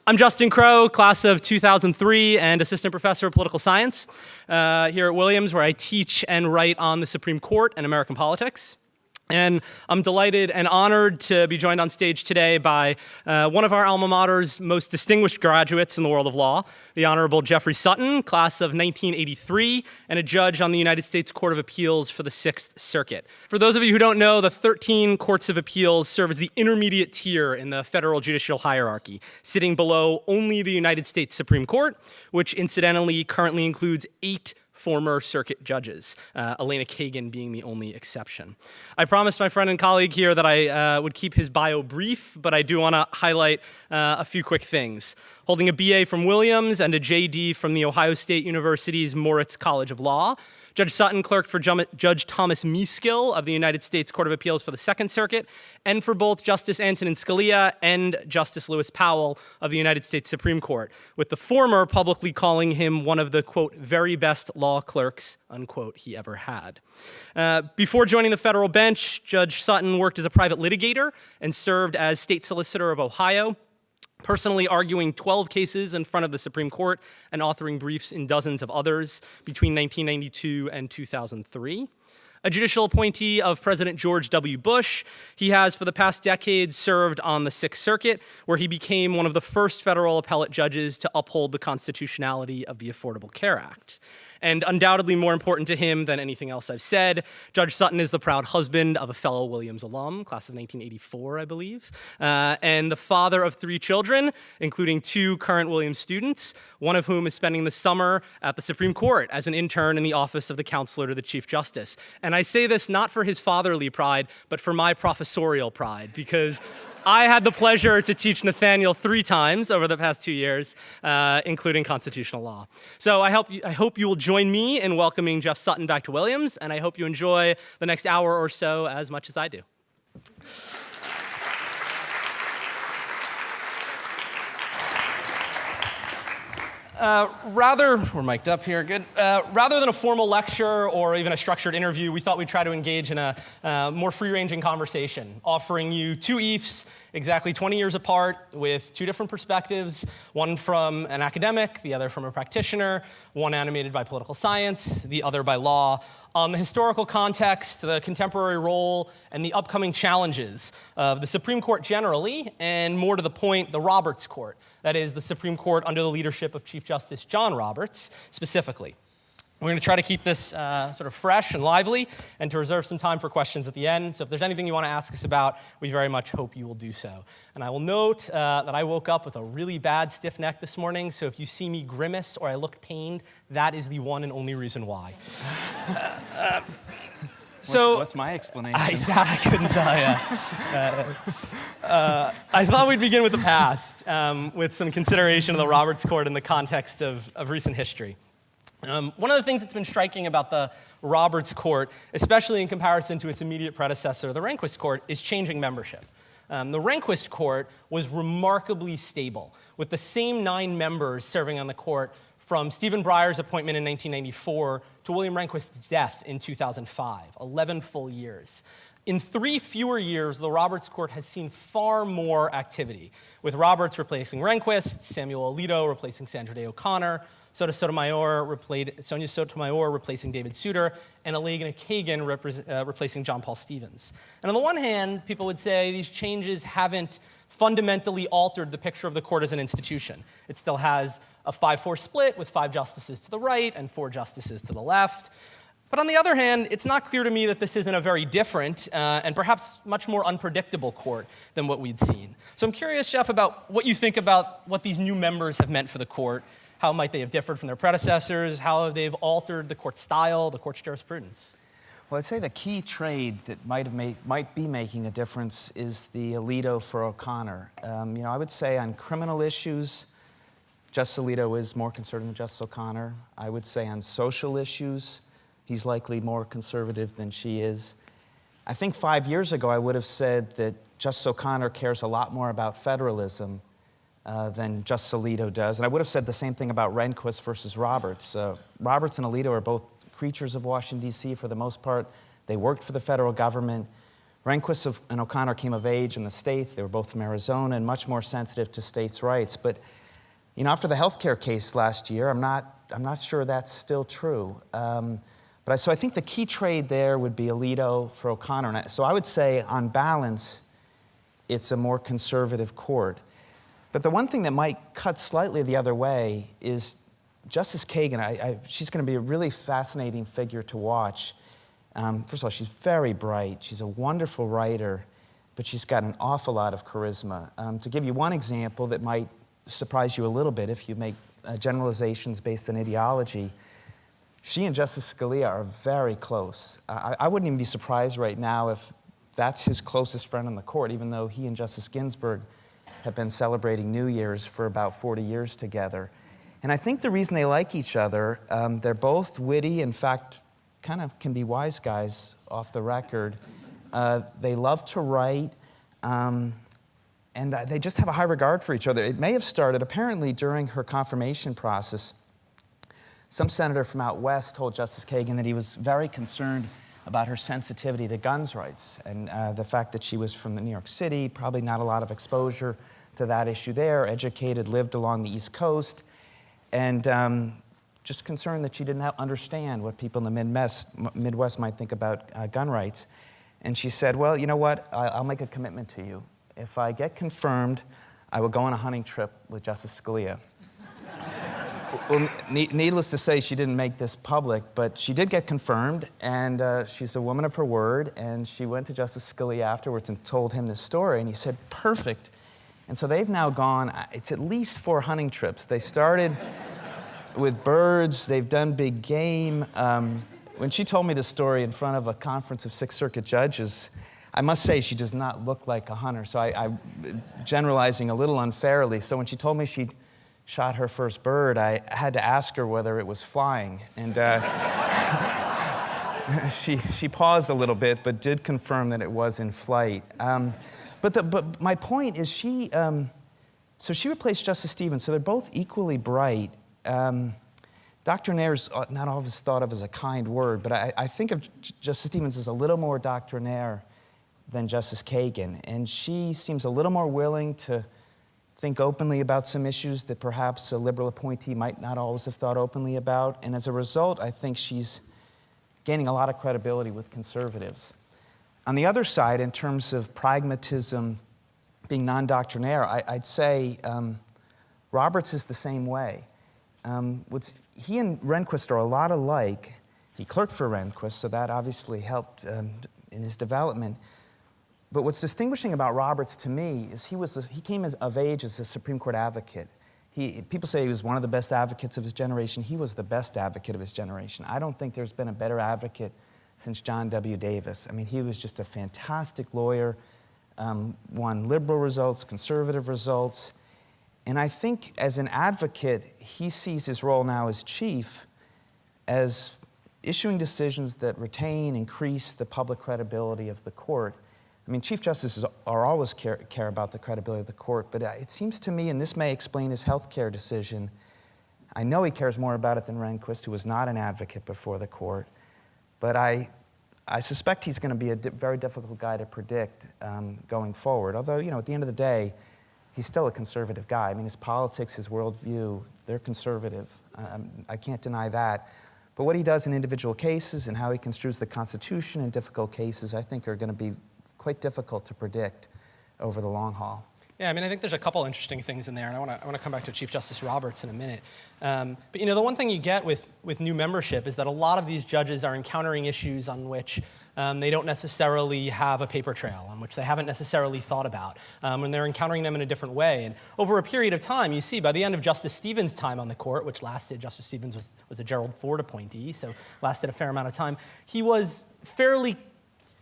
I'm Justin Crowe, class of 2003 and assistant professor of political science here at Williams, where I teach and write on the Supreme Court and American politics. And I'm delighted and honored to be joined on stage today by one of our alma mater's most distinguished graduates in the world of law, the Honorable Jeffrey Sutton, class of 1983, and a judge on the United States Court of Appeals for the Sixth Circuit. For those of you who don't know, the 13 courts of appeals serve as the intermediate tier in the federal judicial hierarchy, sitting below only the United States Supreme Court, which incidentally currently includes 8 former circuit judges, Elena Kagan being the only exception. I promised my friend and colleague here that I would keep his bio brief, but I do want to highlight a few quick things. Holding a BA from Williams and a JD from the Ohio State University's Moritz College of Law, Judge Sutton clerked for Judge Thomas Meeskill of the United States Court of Appeals for the Second Circuit, and for both Justice Antonin Scalia and Justice Lewis Powell of the United States Supreme Court, with the former publicly calling him one of the, quote, very best law clerks, unquote, he ever had. Before joining the federal bench, Judge Sutton worked as a private litigator and served as state solicitor of Ohio, personally arguing 12 cases in front of the Supreme Court and authoring briefs in dozens of others between 1992 and 2003. A judicial appointee of President George W. Bush, he has for the past decade served on the Sixth Circuit, where he became one of the first federal appellate judges to uphold the constitutionality of the Affordable Care Act. And undoubtedly more important to him than anything else I've said, Judge Sutton is the proud husband of a fellow Williams alum, class of 1984, I believe, and the father of 3 children, including 2 current Williams students, one of whom is spending the summer at the Supreme Court as an intern in the office of the counselor to the Chief Justice. And I say this not for his fatherly pride, but for my professorial pride, because I had the pleasure to teach Nathaniel 3 times over the past 2 years, including constitutional law. So I hope you will join me in welcoming Jeff Sutton back to Williams, and I hope you enjoy the next hour or so as much as I do. We're mic'd up here, good. Rather than a formal lecture or even a structured interview, we thought we'd try to engage in a more free-ranging conversation, offering you 2 EIFs exactly 20 years apart with 2 different perspectives, one from an academic, the other from a practitioner, one animated by political science, the other by law, on the historical context, the contemporary role, and the upcoming challenges of the Supreme Court generally, and more to the point, the Roberts Court, that is, the Supreme Court under the leadership of Chief Justice John Roberts specifically. We're going to try to keep this sort of fresh and lively and to reserve some time for questions at the end. So if there's anything you want to ask us about, we very much hope you will do so. And I will note that I woke up with a really bad stiff neck this morning, so if you see me grimace or I look pained, that is the one and only reason why. What's my explanation? I couldn't tell you. I thought we'd begin with the past, with some consideration of the Roberts Court in the context of recent history. One of the things that's been striking about the Roberts Court, especially in comparison to its immediate predecessor, the Rehnquist Court, is changing membership. The Rehnquist Court was remarkably stable, with the same 9 members serving on the court from Stephen Breyer's appointment in 1994 to William Rehnquist's death in 2005, 11 full years. In 3 fewer years, the Roberts Court has seen far more activity, with Roberts replacing Rehnquist, Samuel Alito replacing Sandra Day O'Connor, Sonia Sotomayor replacing David Souter, and Elena Kagan replacing John Paul Stevens. And on the one hand, people would say these changes haven't fundamentally altered the picture of the court as an institution. It still has a 5-4 split with 5 justices to the right and 4 justices to the left. But on the other hand, it's not clear to me that this isn't a very different and perhaps much more unpredictable court than what we'd seen. So I'm curious, Jeff, about what you think about what these new members have meant for the court. How might they have differed from their predecessors? How have they altered the court's style, the court's jurisprudence? Well, I'd say the key trade that might be making a difference is the Alito for O'Connor. I would say on criminal issues, Justice Alito is more conservative than Justice O'Connor. I would say on social issues, he's likely more conservative than she is. I think 5 years ago, I would have said that Justice O'Connor cares a lot more about federalism than Justice Alito does. And I would have said the same thing about Rehnquist versus Roberts. Roberts and Alito are both creatures of Washington, D.C. for the most part. They worked for the federal government. Rehnquist and O'Connor came of age in the States. They were both from Arizona and much more sensitive to states' rights. But after the healthcare case last year, I'm not sure that's still true. So I think the key trade there would be Alito for O'Connor. So I would say, on balance, it's a more conservative court. But the one thing that might cut slightly the other way is Justice Kagan. She's going to be a really fascinating figure to watch. First of all, she's very bright. She's a wonderful writer, but she's got an awful lot of charisma. To give you one example that might surprise you a little bit if you make generalizations based on ideology, she and Justice Scalia are very close. I wouldn't even be surprised right now if that's his closest friend on the court, even though he and Justice Ginsburg have been celebrating New Year's for about 40 years together. And I think the reason they like each other, they're both witty, in fact, kind of can be wise guys off the record. They love to write, and they just have a high regard for each other. It may have started, apparently, during her confirmation process. Some senator from out west told Justice Kagan that he was very concerned about her sensitivity to guns rights and the fact that she was from New York City, probably not a lot of exposure to that issue there, educated, lived along the East Coast, and just concerned that she didn't understand what people in the Midwest might think about gun rights. And she said, well, you know what, I'll make a commitment to you. If I get confirmed, I will go on a hunting trip with Justice Scalia. Well, needless to say, she didn't make this public, but she did get confirmed, and she's a woman of her word, and she went to Justice Scalia afterwards and told him this story, and he said, perfect. And so they've now gone, it's at least 4 hunting trips. They started with birds, they've done big game. When she told me this story in front of a conference of Sixth Circuit judges, I must say she does not look like a hunter, so I'm generalizing a little unfairly. So when she told me she'd shot her first bird, I had to ask her whether it was flying. And she paused a little bit, but did confirm that it was in flight. But my point is so she replaced Justice Stevens, so they're both equally bright. Doctrinaire is not always thought of as a kind word, but I think of Justice Stevens as a little more doctrinaire than Justice Kagan, and she seems a little more willing to think openly about some issues that perhaps a liberal appointee might not always have thought openly about. And as a result, I think she's gaining a lot of credibility with conservatives. On the other side, in terms of pragmatism, being non-doctrinaire, I'd say Roberts is the same way. He and Rehnquist are a lot alike. He clerked for Rehnquist, so that obviously helped in his development. But what's distinguishing about Roberts to me is he came of age as a Supreme Court advocate. People say he was one of the best advocates of his generation. He was the best advocate of his generation. I don't think there's been a better advocate since John W. Davis. I mean, he was just a fantastic lawyer, won liberal results, conservative results. And I think as an advocate, he sees his role now as chief as issuing decisions that retain, increase the public credibility of the court. I mean, Chief Justices are always care about the credibility of the court, but it seems to me, and this may explain his health care decision, I know he cares more about it than Rehnquist, who was not an advocate before the court, but I suspect he's going to be a very difficult guy to predict going forward. Although, at the end of the day, he's still a conservative guy. I mean, his politics, his worldview, they're conservative. I can't deny that. But what he does in individual cases and how he construes the Constitution in difficult cases, I think are going to be quite difficult to predict over the long haul. Yeah, I mean, I think there's a couple interesting things in there, and I want to come back to Chief Justice Roberts in a minute. But the one thing you get with new membership is that a lot of these judges are encountering issues on which they don't necessarily have a paper trail, on which they haven't necessarily thought about, and they're encountering them in a different way. And over a period of time, you see, by the end of Justice Stevens' time on the court, which lasted, Justice Stevens was a Gerald Ford appointee, so lasted a fair amount of time, he was fairly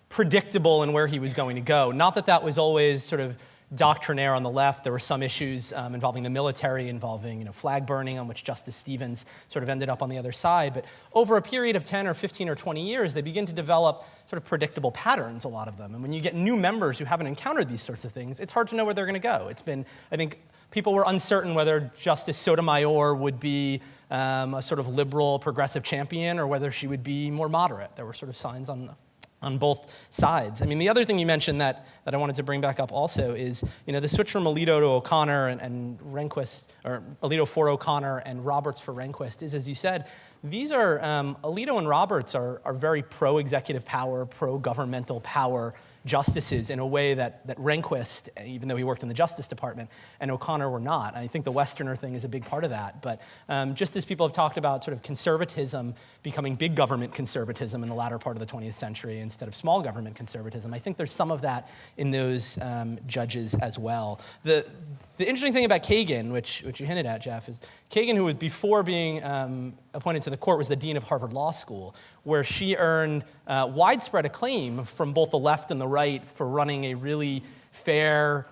predictable in where he was going to go. Not that that was always sort of doctrinaire on the left. There were some issues involving the military, involving flag burning, on which Justice Stevens sort of ended up on the other side. But over a period of 10 or 15 or 20 years, they begin to develop sort of predictable patterns, a lot of them. And when you get new members who haven't encountered these sorts of things, it's hard to know where they're going to go. It's been, I think, people were uncertain whether Justice Sotomayor would be a sort of liberal, progressive champion, or whether she would be more moderate. There were sort of signs on on both sides. I mean, the other thing you mentioned that I wanted to bring back up also is, the switch from Alito to O'Connor and Rehnquist, or Alito for O'Connor and Roberts for Rehnquist is, as you said, these are, Alito and Roberts are very pro-executive power, pro-governmental power justices in a way that Rehnquist, even though he worked in the Justice Department, and O'Connor were not. I think the Westerner thing is a big part of that. But just as people have talked about sort of conservatism becoming big government conservatism in the latter part of the 20th century instead of small government conservatism, I think there's some of that in those judges as well. The interesting thing about Kagan, which you hinted at, Jeff, is Kagan, who was before being appointed to the court, was the dean of Harvard Law School, where she earned widespread acclaim from both the left and the right for running a really fair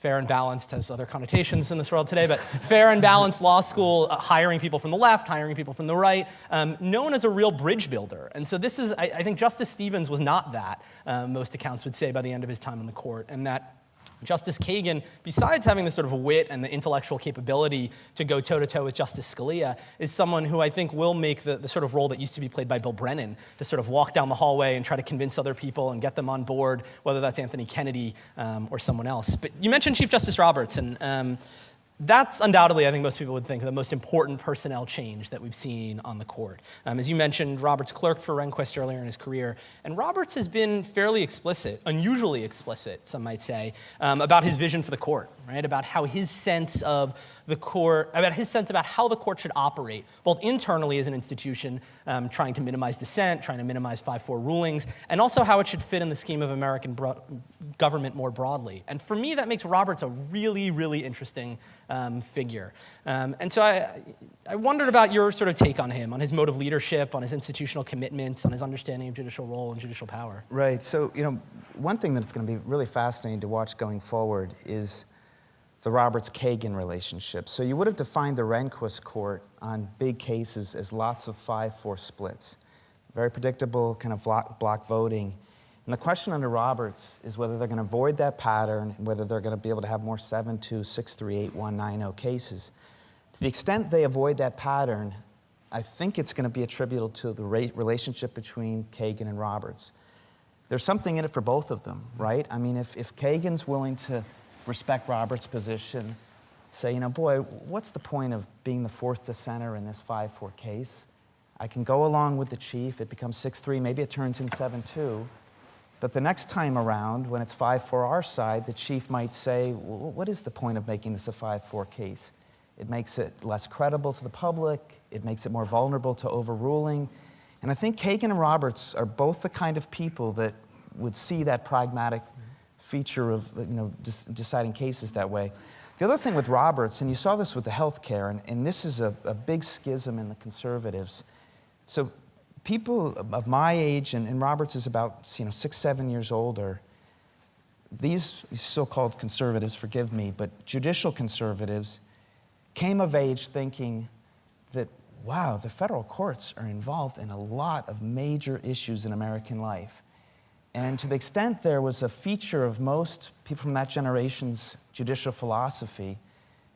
and balanced has other connotations in this world today, but fair and balanced law school, hiring people from the left, hiring people from the right, known as a real bridge builder. And so this is, I think Justice Stevens was not that, most accounts would say by the end of his time on the court, and that Justice Kagan, besides having this sort of wit and the intellectual capability to go toe-to-toe with Justice Scalia, is someone who I think will make the sort of role that used to be played by Bill Brennan, to sort of walk down the hallway and try to convince other people and get them on board, whether that's Anthony Kennedy or someone else. But you mentioned Chief Justice Roberts, and that's undoubtedly, I think most people would think, the most important personnel change that we've seen on the court. As you mentioned, Roberts clerked for Rehnquist earlier in his career, and Roberts has been fairly explicit, unusually explicit, some might say, about his vision for the court, right? About how his sense of the court, about how the court should operate, both internally as an institution, trying to minimize dissent, trying to minimize 5-4 rulings, and also how it should fit in the scheme of American government more broadly. And for me, that makes Roberts a really, really interesting figure. And so I wondered about your sort of take on him, on his mode of leadership, on his institutional commitments, on his understanding of judicial role and judicial power. Right. So, one thing that's going to be really fascinating to watch going forward is the Roberts-Kagan relationship. So you would have defined the Rehnquist court on big cases as lots of 5-4 splits. Very predictable kind of block voting. And the question under Roberts is whether they're going to avoid that pattern and whether they're going to be able to have more 7-2, 6-3, 8-1, 9-0 cases. To the extent they avoid that pattern, I think it's going to be attributable to the relationship between Kagan and Roberts. There's something in it for both of them, right? I mean, if Kagan's willing to respect Roberts' position, say, boy, what's the point of being the fourth dissenter in this 5-4 case? I can go along with the chief, it becomes 6-3, maybe it turns in 7-2, but the next time around, when it's 5-4 our side, the chief might say, well, what is the point of making this a 5-4 case? It makes it less credible to the public, it makes it more vulnerable to overruling, and I think Kagan and Roberts are both the kind of people that would see that pragmatic feature of deciding cases that way. The other thing with Roberts, and you saw this with the health care, and this is a big schism in the conservatives. So people of my age, and Roberts is about 6-7 years older, these so-called conservatives, forgive me, but judicial conservatives came of age thinking that, wow, the federal courts are involved in a lot of major issues in American life. And to the extent there was a feature of most people from that generation's judicial philosophy,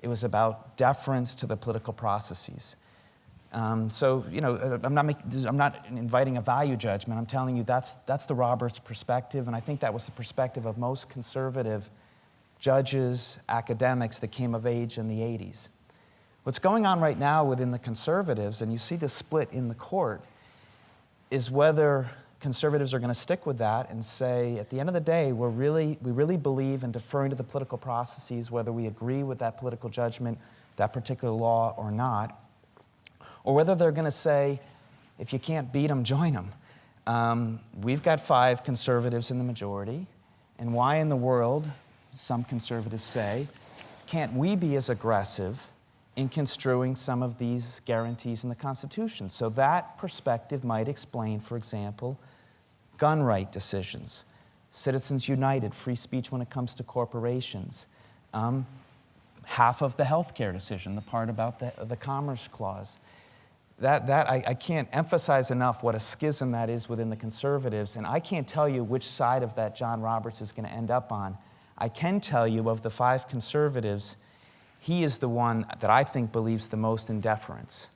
it was about deference to the political processes. I'm not inviting a value judgment. I'm telling you that's the Roberts perspective, and I think that was the perspective of most conservative judges, academics that came of age in the 80s. What's going on right now within the conservatives, and you see the split in the court, is whether conservatives are going to stick with that and say, at the end of the day, we really believe in deferring to the political processes, whether we agree with that political judgment, that particular law or not, or whether they're going to say, if you can't beat them, join them. We've got 5 conservatives in the majority, and why in the world, some conservatives say, can't we be as aggressive in construing some of these guarantees in the Constitution? So that perspective might explain, for example, gun right decisions, Citizens United, free speech when it comes to corporations, half of the health care decision, the part about the Commerce Clause. I can't emphasize enough what a schism that is within the conservatives, and I can't tell you which side of that John Roberts is going to end up on. I can tell you of the 5 conservatives, he is the one that I think believes the most in deference.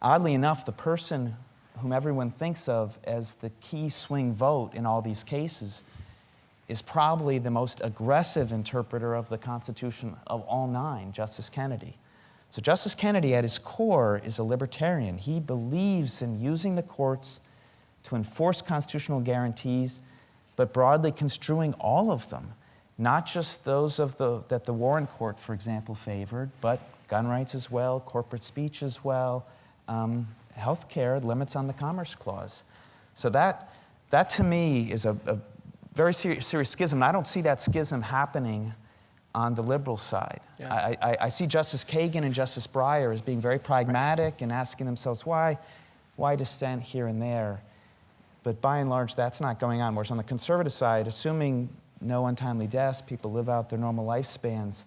Oddly enough, the person whom everyone thinks of as the key swing vote in all these cases, is probably the most aggressive interpreter of the Constitution of all 9, Justice Kennedy. So Justice Kennedy, at his core, is a libertarian. He believes in using the courts to enforce constitutional guarantees, but broadly construing all of them, not just those that the Warren Court, for example, favored, but gun rights as well, corporate speech as well, health care, limits on the Commerce Clause. So that to me is a very serious schism. And I don't see that schism happening on the liberal side. Yeah. I see Justice Kagan and Justice Breyer as being very pragmatic and asking themselves, why dissent here and there? But by and large, that's not going on. Whereas on the conservative side, assuming no untimely deaths, people live out their normal lifespans,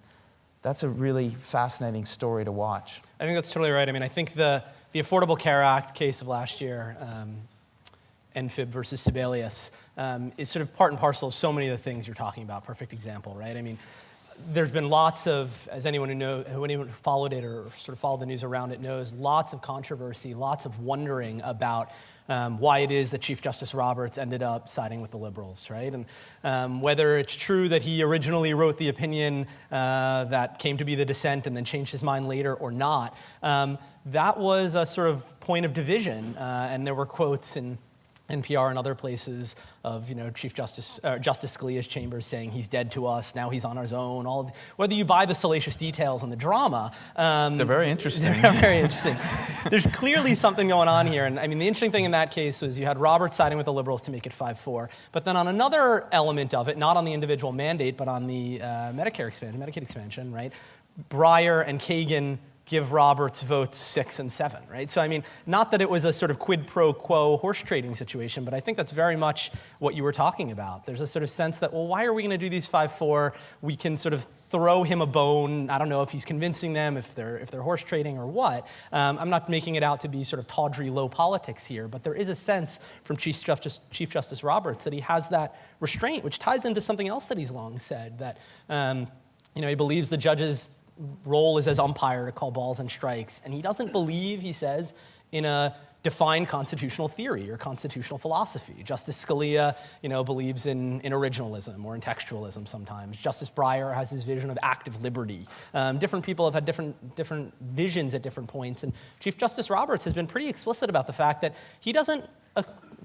that's a really fascinating story to watch. I think that's totally right. I mean, I think the Affordable Care Act case of last year, NFIB versus Sebelius, is sort of part and parcel of so many of the things you're talking about. Perfect example, right? I mean, there's been lots of, as anyone who followed it or sort of followed the news around it knows, lots of controversy, lots of wondering about why it is that Chief Justice Roberts ended up siding with the liberals, right? And whether it's true that he originally wrote the opinion that came to be the dissent and then changed his mind later or not, that was a sort of point of division. And there were quotes in NPR and other places of, Chief Justice Scalia's chambers saying he's dead to us, now he's on his own. Whether you buy the salacious details and the drama, they're very interesting. They're very interesting. There's clearly something going on here, and I mean the interesting thing in that case was you had Roberts siding with the liberals to make it 5-4, but then on another element of it, not on the individual mandate, but on the Medicaid expansion, right? Breyer and Kagan give Roberts votes 6 and 7, right? So I mean, not that it was a sort of quid pro quo horse trading situation, but I think that's very much what you were talking about. There's a sort of sense that, well, why are we going to do these 5-4? We can sort of throw him a bone. I don't know if he's convincing them, if they're horse trading or what. I'm not making it out to be sort of tawdry low politics here, but there is a sense from Chief Justice Roberts that he has that restraint, which ties into something else that he's long said, that he believes the judges' role is as umpire to call balls and strikes, and he doesn't believe, he says, in a defined constitutional theory or constitutional philosophy. Justice Scalia, believes in originalism or in textualism sometimes. Justice Breyer has his vision of active liberty. Different people have had different visions at different points, and Chief Justice Roberts has been pretty explicit about the fact that he doesn't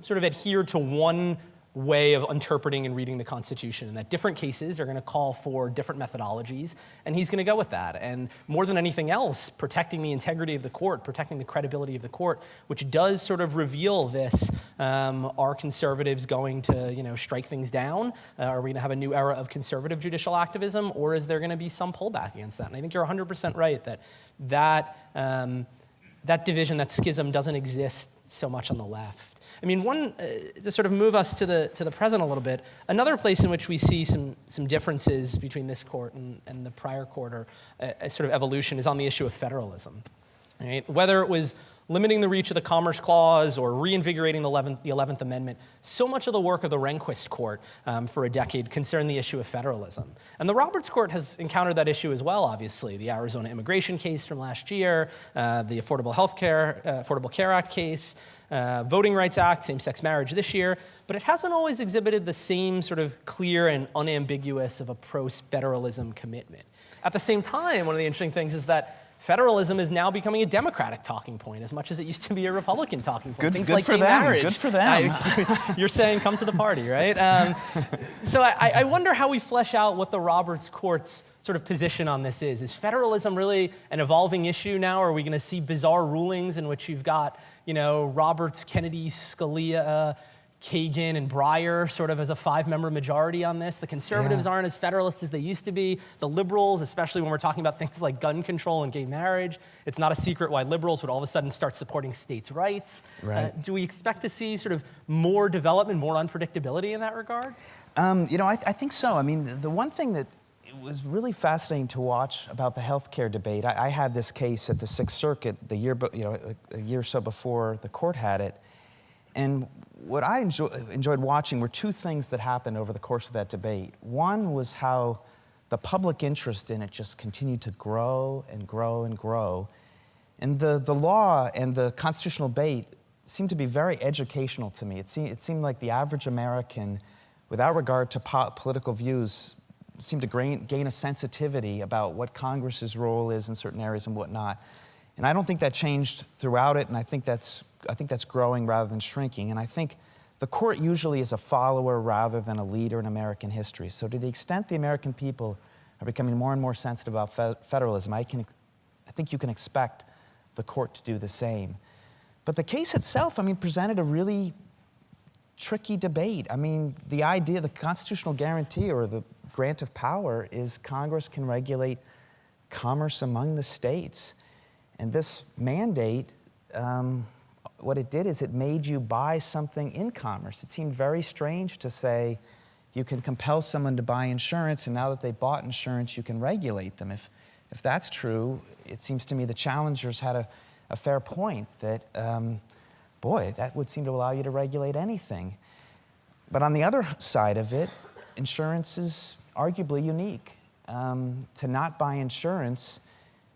sort of adhere to one way of interpreting and reading the Constitution, and that different cases are going to call for different methodologies, and he's going to go with that. And more than anything else, protecting the integrity of the court, protecting the credibility of the court, which does sort of reveal this, are conservatives going to strike things down? Are we going to have a new era of conservative judicial activism, or is there going to be some pullback against that? And I think you're 100% right that division, that schism doesn't exist so much on the left. I mean, to sort of move us to the present a little bit, another place in which we see some differences between this court and the prior court, or a sort of evolution, is on the issue of federalism. Right? Whether it was limiting the reach of the Commerce Clause or reinvigorating the 11th Amendment, so much of the work of the Rehnquist Court for a decade concerned the issue of federalism. And the Roberts Court has encountered that issue as well, obviously. The Arizona immigration case from last year, the Affordable Care Act case, Voting Rights Act, same-sex marriage this year, but it hasn't always exhibited the same sort of clear and unambiguous of a pro-federalism commitment. At the same time, one of the interesting things is that federalism is now becoming a Democratic talking point as much as it used to be a Republican talking point. Things like gay marriage. Good for them. You're saying come to the party, right? So I wonder how we flesh out what the Roberts Court's sort of position on this is. Is federalism really an evolving issue now? Or are we going to see bizarre rulings in which you've got, Roberts, Kennedy, Scalia, Kagan and Breyer sort of as a 5-member majority on this? The conservatives aren't as federalist as they used to be. The liberals, especially when we're talking about things like gun control and gay marriage, it's not a secret why liberals would all of a sudden start supporting states' rights. Right. Do we expect to see sort of more development, more unpredictability in that regard? I think so. I mean, the one thing that was really fascinating to watch about the healthcare debate, I had this case at the Sixth Circuit a year or so before the court had it, and what I enjoyed watching were two things that happened over the course of that debate. One was how the public interest in it just continued to grow and grow and grow. And the law and the constitutional debate seemed to be very educational to me. It seemed like the average American, without regard to political views, seemed to gain a sensitivity about what Congress's role is in certain areas and whatnot. And I don't think that changed throughout it, and I think that's growing rather than shrinking. And I think the court usually is a follower rather than a leader in American history. So to the extent the American people are becoming more and more sensitive about federalism, I think you can expect the court to do the same. But the case itself, presented a really tricky debate. The idea, the constitutional guarantee or the grant of power is Congress can regulate commerce among the states. And this mandate, what it did is it made you buy something in commerce. It seemed very strange to say you can compel someone to buy insurance, and now that they bought insurance, you can regulate them. If that's true, it seems to me the challengers had a fair point that, boy, that would seem to allow you to regulate anything. But on the other side of it, insurance is arguably unique. To not buy insurance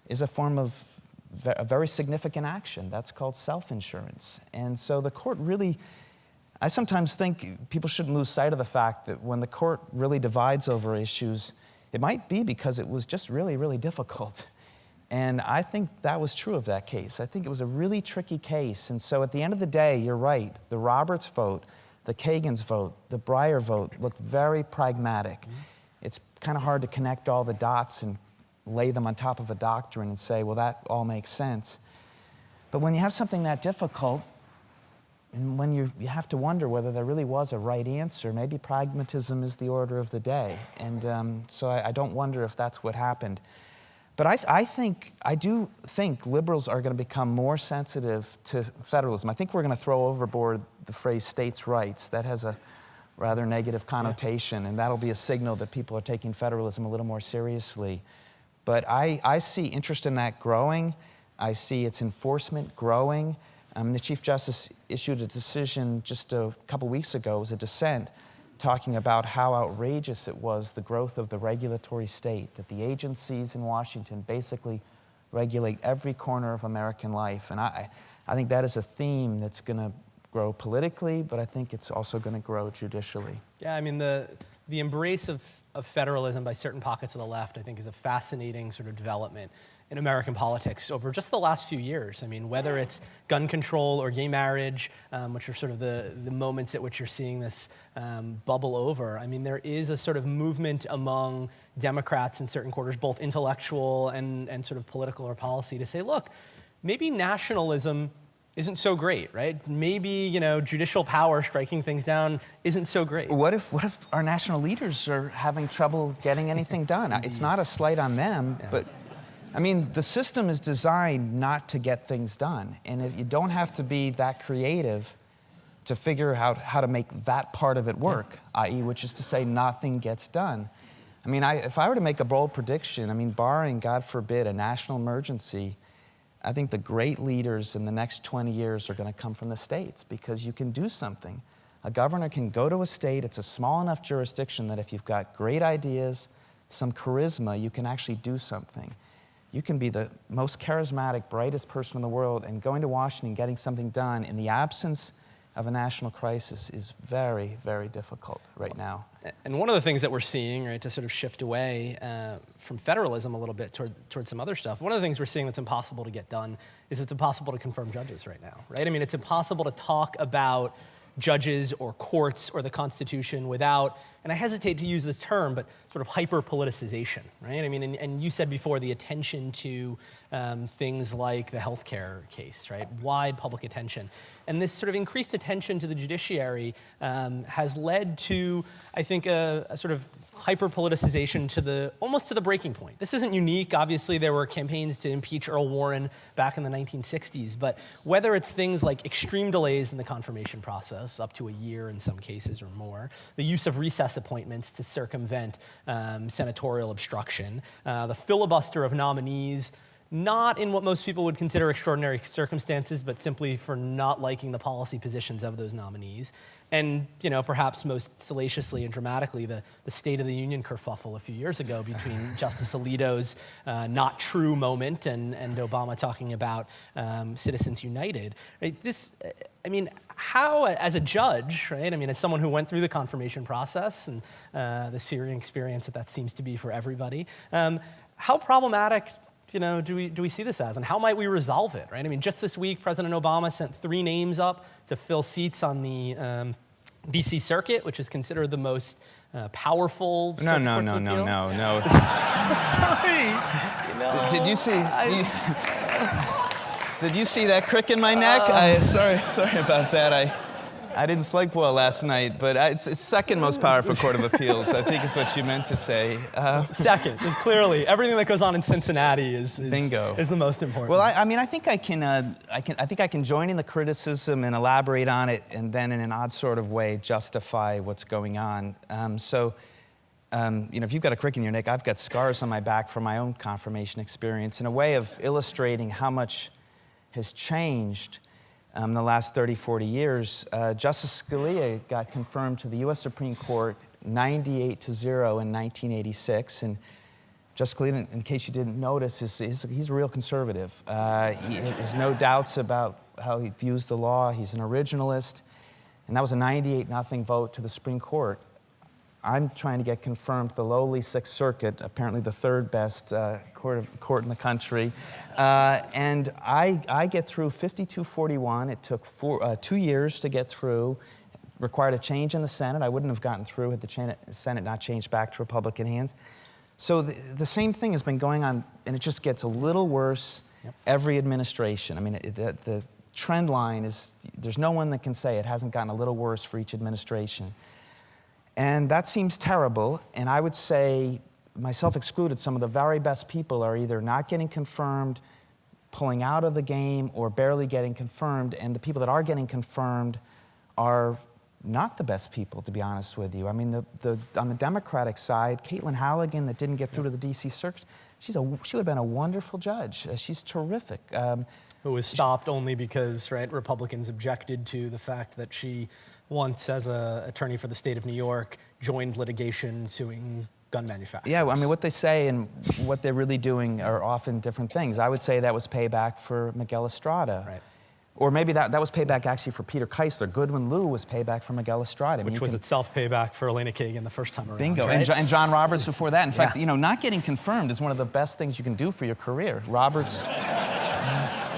is a form of a very significant action. That's called self-insurance. And so the court really, I sometimes think people shouldn't lose sight of the fact that when the court really divides over issues, it might be because it was just really, really difficult. And I think that was true of that case. I think it was a really tricky case. And so at the end of the day, you're right. The Roberts vote, the Kagan's vote, the Breyer vote looked very pragmatic. Mm-hmm. It's kind of hard to connect all the dots and lay them on top of a doctrine and say, well, that all makes sense. But when you have something that difficult, and when you have to wonder whether there really was a right answer, maybe pragmatism is the order of the day. And so I don't wonder if that's what happened. But I do think liberals are going to become more sensitive to federalism. I think we're going to throw overboard the phrase states' rights. That has a rather negative connotation, and that'll be a signal that people are taking federalism a little more seriously. But I see interest in that growing. I see its enforcement growing. The Chief Justice issued a decision just a couple weeks ago, it was a dissent, talking about how outrageous it was, the growth of the regulatory state, that the agencies in Washington basically regulate every corner of American life. And I think that is a theme that's going to grow politically, but I think it's also going to grow judicially. Yeah, the embrace of federalism by certain pockets of the left, I think, is a fascinating sort of development in American politics over just the last few years. Whether it's gun control or gay marriage, which are sort of the moments at which you're seeing this bubble over, there is a sort of movement among Democrats in certain quarters, both intellectual and sort of political or policy, to say, look, maybe nationalism isn't so great, right? Maybe, judicial power striking things down isn't so great. What if our national leaders are having trouble getting anything done? It's not a slight on them, but the system is designed not to get things done. And if you don't have to be that creative to figure out how to make that part of it work, i.e., which is to say nothing gets done. If I were to make a bold prediction, barring, God forbid, a national emergency, I think the great leaders in the next 20 years are going to come from the states, because you can do something. A governor can go to a state, it's a small enough jurisdiction that if you've got great ideas, some charisma, you can actually do something. You can be the most charismatic, brightest person in the world, and going to Washington, getting something done in the absence of a national crisis is very, very difficult right now. And one of the things that we're seeing, right, to sort of shift away from federalism a little bit toward some other stuff, one of the things we're seeing that's impossible to get done is it's impossible to confirm judges right now, right? It's impossible to talk about judges or courts or the Constitution without, and I hesitate to use this term, but sort of hyper-politicization, right? And you said before the attention to things like the healthcare case, right? Wide public attention. And this sort of increased attention to the judiciary has led to, I think, a sort of hyper-politicization almost to the breaking point. This isn't unique. Obviously, there were campaigns to impeach Earl Warren back in the 1960s, but whether it's things like extreme delays in the confirmation process, up to a year in some cases or more, the use of recess appointments to circumvent senatorial obstruction, the filibuster of nominees, not in what most people would consider extraordinary circumstances, but simply for not liking the policy positions of those nominees. And perhaps most salaciously and dramatically, the State of the Union kerfuffle a few years ago between Justice Alito's not true moment and Obama talking about Citizens United. Right? How, as a judge, right? As someone who went through the confirmation process and the searing experience that seems to be for everybody, how problematic do we see this as, and how might we resolve it, right? Just this week, President Obama sent 3 names up to fill seats on the D.C. Circuit, which is considered the most powerful circuit courts of appeals. No. Sorry. Did you see? Did you see that crick in my neck? Sorry about that. I didn't sleep well last night, but it's second most powerful court of appeals, I think is what you meant to say. Second, clearly, everything that goes on in Cincinnati is bingo. Is the most important. Well, I think I can join in the criticism and elaborate on it, and then in an odd sort of way justify what's going on. If you've got a crick in your neck, I've got scars on my back from my own confirmation experience, in a way of illustrating how much has changed in the last 30, 40 years. Justice Scalia got confirmed to the U.S. Supreme Court 98-0 in 1986. And Justice Scalia, in case you didn't notice, he's a real conservative. He has no doubts about how he views the law. He's an originalist. And that was a 98-0 vote to the Supreme Court. I'm trying to get confirmed to the lowly Sixth Circuit, apparently the third best court in the country. And I get through 52-41. It took 2 years to get through. Required a change in the Senate. I wouldn't have gotten through had the Senate not changed back to Republican hands. So the same thing has been going on, and it just gets a little worse every administration. The trend line is, there's no one that can say it hasn't gotten a little worse for each administration. And that seems terrible, and I would say, myself excluded, some of the very best people are either not getting confirmed, pulling out of the game, or barely getting confirmed, and the people that are getting confirmed are not the best people, to be honest with you. On the Democratic side, Caitlin Halligan, that didn't get through to the D.C. Circuit, she would have been a wonderful judge. She's terrific. Who was stopped only because, Republicans objected to the fact that she once, as an attorney for the state of New York, joined litigation suing gun manufacturers. Yeah, what they say and what they're really doing are often different things. I would say that was payback for Miguel Estrada. Right. Or maybe that was payback actually for Peter Keisler. Goodwin Liu was payback for Miguel Estrada. Which was itself payback for Elena Kagan the first time around. Bingo. Right? And John Roberts before that. In fact, not getting confirmed is one of the best things you can do for your career. Roberts...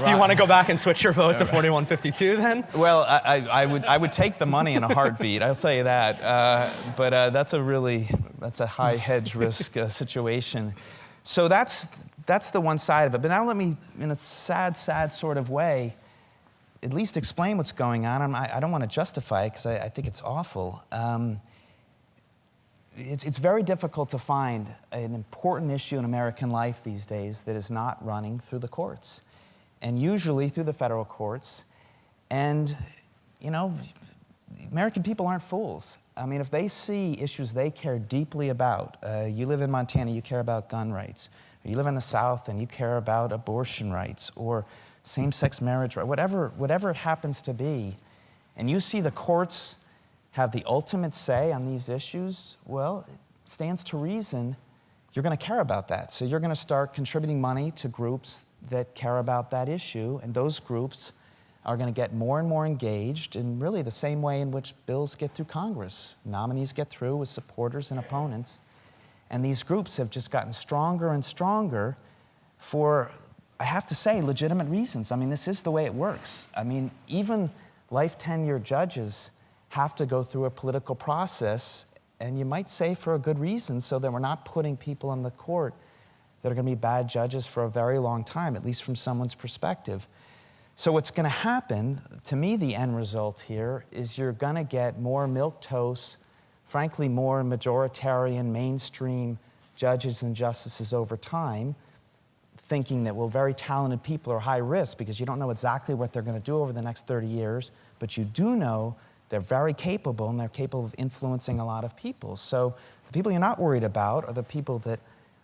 Do you want to go back and switch your vote to 4152 then? Well, I would take the money in a heartbeat, I'll tell you that. But that's a high hedge risk situation. So that's the one side of it. But now let me, in a sad sort of way, at least explain what's going on. I don't want to justify it because I think it's awful. It's very difficult to find an important issue in American life these days that is not running through the courts, and usually through the federal courts. And, American people aren't fools. If they see issues they care deeply about, you live in Montana, you care about gun rights, or you live in the South and you care about abortion rights, or same-sex marriage rights, whatever it happens to be, and you see the courts have the ultimate say on these issues, well, it stands to reason you're going to care about that. So you're going to start contributing money to groups that care about that issue, and those groups are going to get more and more engaged in really the same way in which bills get through Congress. Nominees get through with supporters and opponents, and these groups have just gotten stronger and stronger for, I have to say, legitimate reasons. This is the way it works. Even life tenure judges have to go through a political process, and you might say for a good reason, so that we're not putting people in the court that are going to be bad judges for a very long time, at least from someone's perspective. So what's going to happen, to me, the end result here is you're going to get more milquetoast, frankly, more majoritarian, mainstream judges and justices over time, thinking that, very talented people are high risk because you don't know exactly what they're going to do over the next 30 years, but you do know they're very capable, and they're capable of influencing a lot of people. So the people you're not worried about are the people that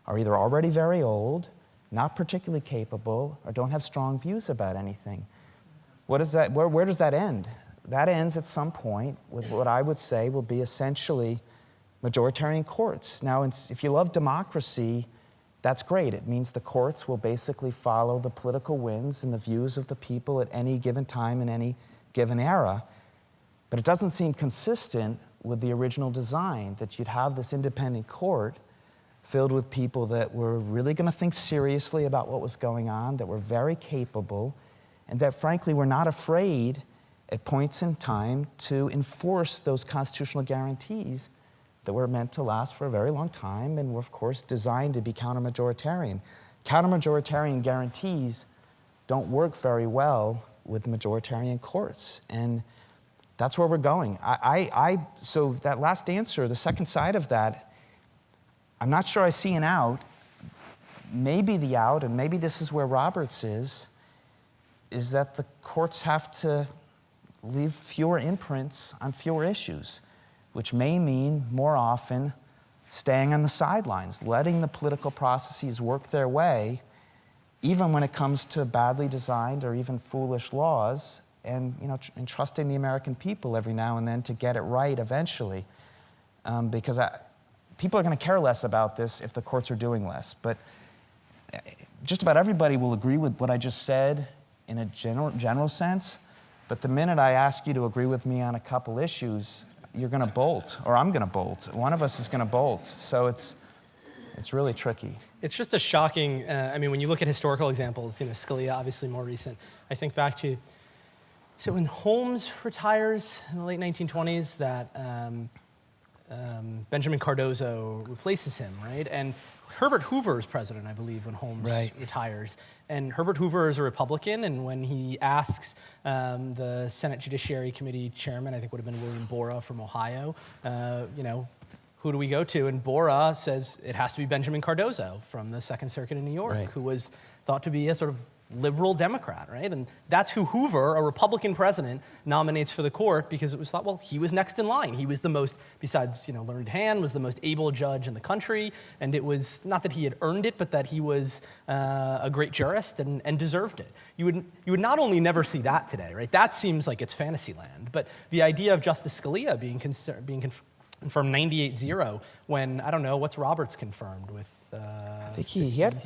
are either already very old, not particularly capable, or don't have strong views about anything. What is that? Where does that end? That ends at some point with what I would say will be essentially majoritarian courts. Now, if you love democracy, that's great. It means the courts will basically follow the political winds and the views of the people at any given time in any given era. But it doesn't seem consistent with the original design, that you'd have this independent court filled with people that were really going to think seriously about what was going on, that were very capable, and that frankly were not afraid at points in time to enforce those constitutional guarantees that were meant to last for a very long time and were, of course, designed to be counter-majoritarian. Counter-majoritarian guarantees don't work very well with majoritarian courts, and that's where we're going. So that last answer, the second side of that, I'm not sure I see an out. Maybe the out, and maybe this is where Roberts is that the courts have to leave fewer imprints on fewer issues, which may mean more often staying on the sidelines, letting the political processes work their way, even when it comes to badly designed or even foolish laws, and trusting the American people every now and then to get it right eventually. Because people are going to care less about this if the courts are doing less. But just about everybody will agree with what I just said in a general sense. But the minute I ask you to agree with me on a couple issues, you're going to bolt, or I'm going to bolt. One of us is going to bolt. So it's really tricky. It's just a shocking, when you look at historical examples, Scalia, obviously more recent. I think back to, so when Holmes retires in the late 1920s, that Benjamin Cardozo replaces him, right? And Herbert Hoover is president, I believe, when Holmes retires. And Herbert Hoover is a Republican, and when he asks the Senate Judiciary Committee chairman, I think would have been William Borah from Ohio, who do we go to? And Borah says it has to be Benjamin Cardozo from the Second Circuit in New York, who was thought to be a sort of liberal Democrat, right? And that's who Hoover, a Republican president, nominates for the court, because it was thought, well, he was next in line. He was the most, besides Learned Hand, was the most able judge in the country. And it was not that he had earned it, but that he was a great jurist and deserved it. You would not only never see that today, right? That seems like it's fantasy land. But the idea of Justice Scalia being confirmed 98-0 when, I don't know, what's Roberts confirmed with? I think he had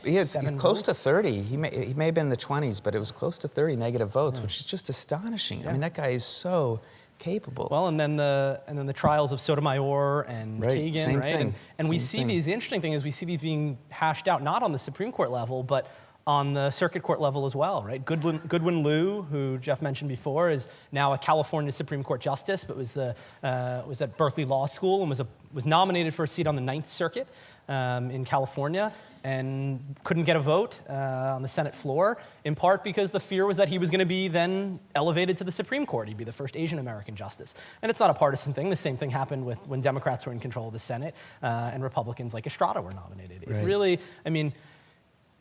close to 30. He may have been in the 20s, but it was close to 30 negative votes, which is just astonishing. I mean, that guy is so capable. Well, and then the trials of Sotomayor and Kagan, same right? thing. And we see these. The interesting thing is we see these being hashed out not on the Supreme Court level, but on the circuit court level as well, right? Goodwin Liu, who Jeff mentioned before, is now a California Supreme Court justice, but was at Berkeley Law School and was nominated for a seat on the Ninth Circuit in California, and couldn't get a vote on the Senate floor, in part because the fear was that he was going to be then elevated to the Supreme Court. He'd be the first Asian American justice. And it's not a partisan thing. The same thing happened when Democrats were in control of the Senate and Republicans like Estrada were nominated. It really,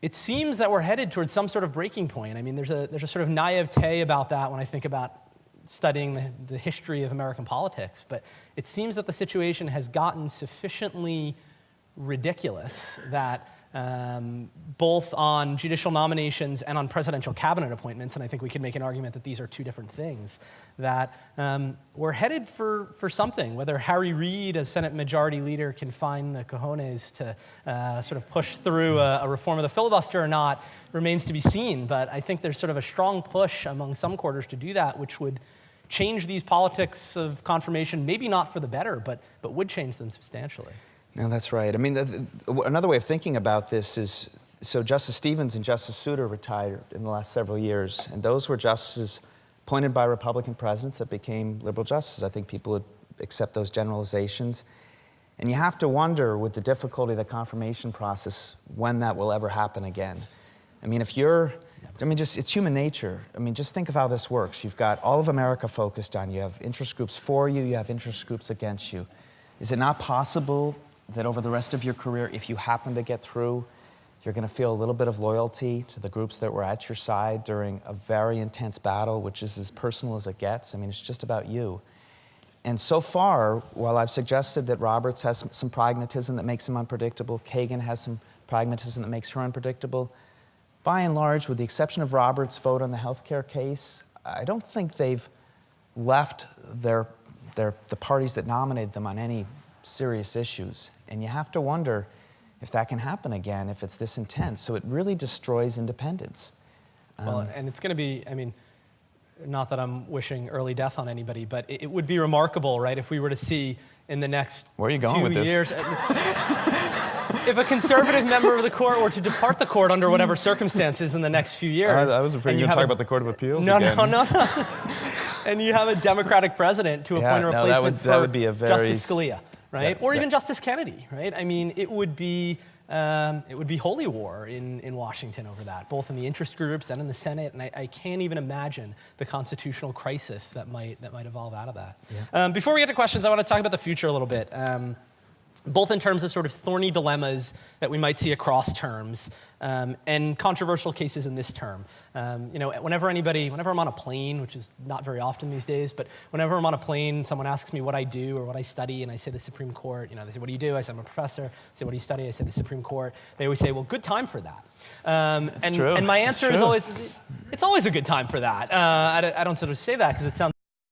it seems that we're headed towards some sort of breaking point. There's a sort of naivete about that when I think about studying the history of American politics. But it seems that the situation has gotten sufficiently ridiculous that both on judicial nominations and on presidential cabinet appointments, and I think we could make an argument that these are two different things, that we're headed for something. Whether Harry Reid, as Senate Majority Leader, can find the cojones to sort of push through a reform of the filibuster or not remains to be seen. But I think there's sort of a strong push among some quarters to do that, which would change these politics of confirmation, maybe not for the better, but would change them substantially. No, that's right. Another way of thinking about this is, so Justice Stevens and Justice Souter retired in the last several years, and those were justices appointed by Republican presidents that became liberal justices. I think people would accept those generalizations. And you have to wonder, with the difficulty of the confirmation process, when that will ever happen again. It's human nature. Just think of how this works. You've got all of America focused on you. You have interest groups for you, you have interest groups against you. Is it not possible that over the rest of your career, if you happen to get through, you're going to feel a little bit of loyalty to the groups that were at your side during a very intense battle, which is as personal as it gets? It's just about you. And so far, while I've suggested that Roberts has some pragmatism that makes him unpredictable, Kagan has some pragmatism that makes her unpredictable, by and large, with the exception of Roberts' vote on the healthcare case, I don't think they've left the parties that nominated them on any serious issues. And you have to wonder if that can happen again, if it's this intense. So it really destroys independence. Well, and it's going to be, I mean, not that I'm wishing early death on anybody, but it would be remarkable, right, if we were to see in the next Where are you going 2 with this? years. If a conservative member of the court were to depart the court under whatever circumstances in the next few years. I was afraid you were going to talk about the Court of Appeals no, again. No. And you have a Democratic president to appoint a replacement that would be a very Justice Scalia, right? Or even Justice Kennedy, right? I mean, it would be holy war in Washington over that, both in the interest groups and in the Senate, and I can't even imagine the constitutional crisis that might evolve out of that. Yeah. Before we get to questions, I want to talk about the future a little bit, both in terms of sort of thorny dilemmas that we might see across terms and controversial cases in this term. You know, whenever I'm on a plane, which is not very often these days, but whenever I'm on a plane, someone asks me what I do or what I study, and I say the Supreme Court. You know, they say, "What do you do?" I say, "I'm a professor." I say, "What do you study?" I say, "The Supreme Court." They always say, "Well, good time for that." That's true. And my answer is always, it's always a good time for that. I don't sort of say that because it sounds